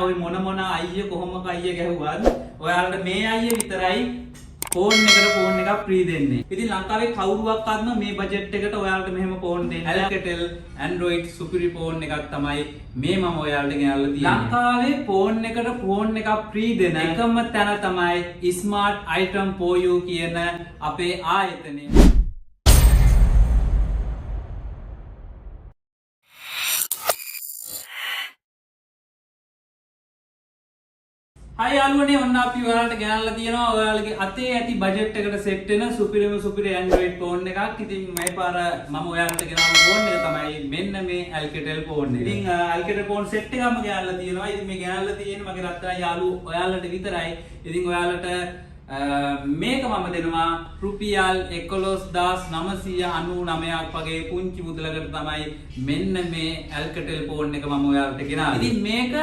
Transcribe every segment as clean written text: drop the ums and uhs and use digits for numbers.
ඔය මොන අයියේ කොහොම අයියේ ගැහුවත් ඔයාලට මේ අයියේ විතරයි ෆෝන් එකක් ෆ්‍රී දෙන්නේ. ඉතින් ලංකාවේ කවුරුවක්වත්ම මේ බජට් එකට ඔයාලට මෙහෙම ෆෝන් දෙන්නේ නැහැ. Alcatel Android Superi ෆෝන් එකක් තමයි මේ මම ඔයාලට ගෙනල්ලා තියෙන්නේ. ලංකාවේ ෆෝන් එකට ෆෝන් එකක් ෆ්‍රී දෙන එකම තැන තමයි Smart Item for You කියන අපේ ආයතනය. හයි යාළුවනේ ඔන්න අපි ඔයාලට ගෙනල්ලා තියෙනවා ඔයාලගේ අතේ ඇති බජට් එකට සෙට් වෙන සුපිරි Android ෆෝන් එකක්. ඉතින් මේ පාර මම ඔයාලට ගෙනාවු ෆෝන් එක තමයි මෙන්න මේ Alcatel ෆෝන් එක. ඉතින් Alcatel ෆෝන් සෙට් එකක්ම ගෙනල්ලා තියෙනවා. ඉතින් මේ ගෙනල්ලා තියෙන්නේ මගේ රත්තරන් යාළුවෝ ඔයාලට විතරයි. ඉතින් ඔයාලට මේක මම දෙනවා රුපියල් 11999ක් වගේ පුංචි මුදලකට තමයි මෙන්න මේ Alcatel ෆෝන් එක මම ඔයාලට ගෙනාවේ. ඉතින් මේක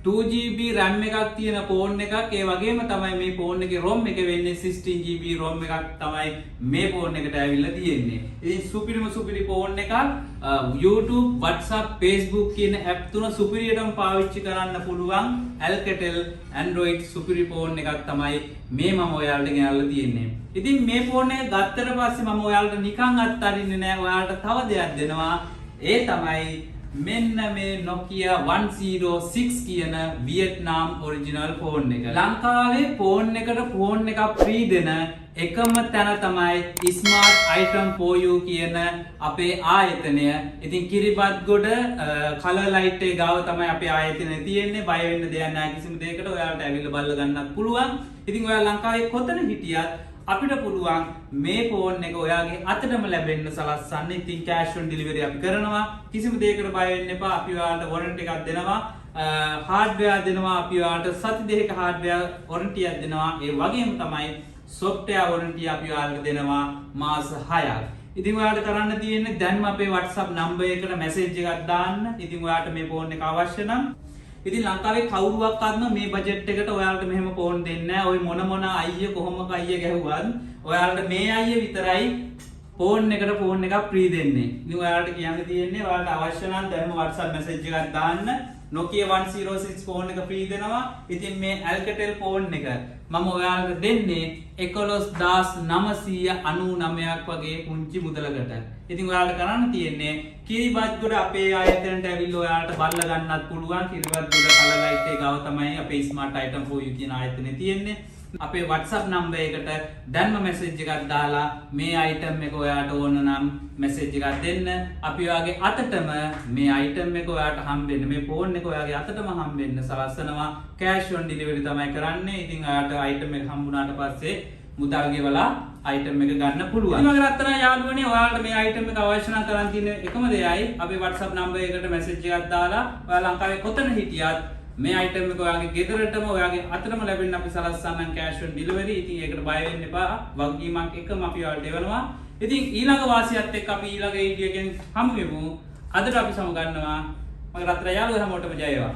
2GB RAM එකක් තියෙන ෆෝන් එකක්. ඒ වගේම තමයි මේ ෆෝන් එකේ ROM එක වෙන්නේ 16GB ROM එකක් තමයි මේ ෆෝන් එකට ඇවිල්ලා තියෙන්නේ. ඉතින් සුපිරි ෆෝන් එකක්. YouTube, WhatsApp, Facebook කියන ඇප් තුන සුපිරියටම පාවිච්චි කරන්න පුළුවන් Alcatel Android සුපිරි ෆෝන් එකක් තමයි මේ මම ඔයාලට ගෙනල්ලා තියෙන්නේ. ඉතින් මේ ෆෝන් එක ගත්තට පස්සේ මම ඔයාලට නිකන් අත්අරින්නේ නෑ. ඔයාලට තව දෙයක් දෙනවා. ඒ තමයි මෙන්න මේ Nokia 106 කියන වියට්නාම් ඔරිජිනල් ෆෝන් එක. ලංකාවේ ෆෝන් එකට ෆෝන් එකක් ෆ්‍රී දෙන එකම තැන තමයි Smart Item for You කියන අපේ ආයතනය. ඉතින් කිරිබත්ගොඩ කලර් ලයිට් එක ගාව තමයි අපේ ආයතනය තියෙන්නේ. බය වෙන්න දෙයක් නැහැ කිසිම දෙයකට. ඔයාලට ඇවිල්ලා බලලා ගන්නත් පුළුවන්. ඉතින් ඔයාලා ලංකාවේ කොතන හිටියත් අපිට පුළුවන් මේ ෆෝන් එක ඔයාගේ අතටම ලැබෙන්න සලස්සන්න. ඉතින් cash on delivery අපි කරනවා. කිසිම දෙයකට බය වෙන්න එපා. අපි ඔයාලට warranty එකක් දෙනවා. hardware දෙනවා. අපි ඔයාලට සති දෙකක hardware warranty එකක් දෙනවා. ඒ වගේම තමයි software warranty අපි ඔයාලට දෙනවා මාස 6ක්. ඉතින් ඔයාලට කරන්න තියෙන්නේ දැන්ම අපේ WhatsApp number එකට message එකක් දාන්න. ඉතින් ඔයාලට මේ ෆෝන් එක අවශ්‍ය නම් ඉතින් ලංකාවේ කවුරුවක්වත්ම මේ බජට් එකට ඔයාලට මෙහෙම ෆෝන් දෙන්නේ නැහැ. ඔය මොන අයියේ කොහොම අයියේ ගැහුවත් ඔයාලට මේ අයියේ විතරයි ෆෝන් එකට ෆෝන් එකක් ෆ්‍රී දෙන්නේ. ඉතින් ඔයාලට කියන්න තියෙන්නේ ඔයාලට අවශ්‍ය නම් දැන්ම WhatsApp message එකක් දාන්න. Nokia 106 ෆෝන් එක ෆ්‍රී දෙනවා. ඉතින් මේ Alcatel ෆෝන් එක මම ඔයාලට දෙන්නේ 11999ක් වගේ පුංචි මුදලකට. ඉතින් ඔයාලට කරන්න තියෙන්නේ කිරිබත්ගොඩ අපේ ආයතනයට ඇවිල්ලා ඔයාලට බලලා ගන්නත් පුළුවන්. කිරිබත්ගොඩ කලර් ලයිට් එක ගාව තමයි අපේ Smart Item for You කියන ආයතනේ තියෙන්නේ. අපේ WhatsApp number එකට දැන්ම message එකක් දාලා මේ item එක ඔයාලට ඕන නම් message එකක් දෙන්න. අපි ඔයාගේ අතටම මේ item එක ඔයාලට හම්බෙන්න, මේ phone එක ඔයාගේ අතටම හම්බෙන්න සලස්සනවා. cash on delivery තමයි කරන්නේ. ඉතින් ඔයාලට item එක හම්බුනාට පස්සේ මුදල් ගෙවලා item එක ගන්න පුළුවන්. ඉතින් මගේ රත්තරන් යාළුවනේ ඔයාලට මේ item එක අවශ්‍ය නම් කරන් තියෙන එකම දෙයයි අපේ WhatsApp number එකට message එකක් දාලා ඔයාලා ලංකාවේ කොතන හිටියත් මේ item එක ඔයාගේ ගෙදරටම ඔයාගේ අතටම ලැබෙන්න අපි සලස්සන්නම් cash on delivery. ඉතින් ඒකට බය වෙන්න එපා. වගකීමක් එකම අපි ඔයාලට එවනවා. ඉතින් ඊළඟ වාසියත් එක්ක අපි ඊළඟ වීඩියෝ එකෙන් හමු වෙමු. අදට අපි සමු ගන්නවා. මගේ රත්තරන් යාළුවෝ හැමෝටම ජය වේවා.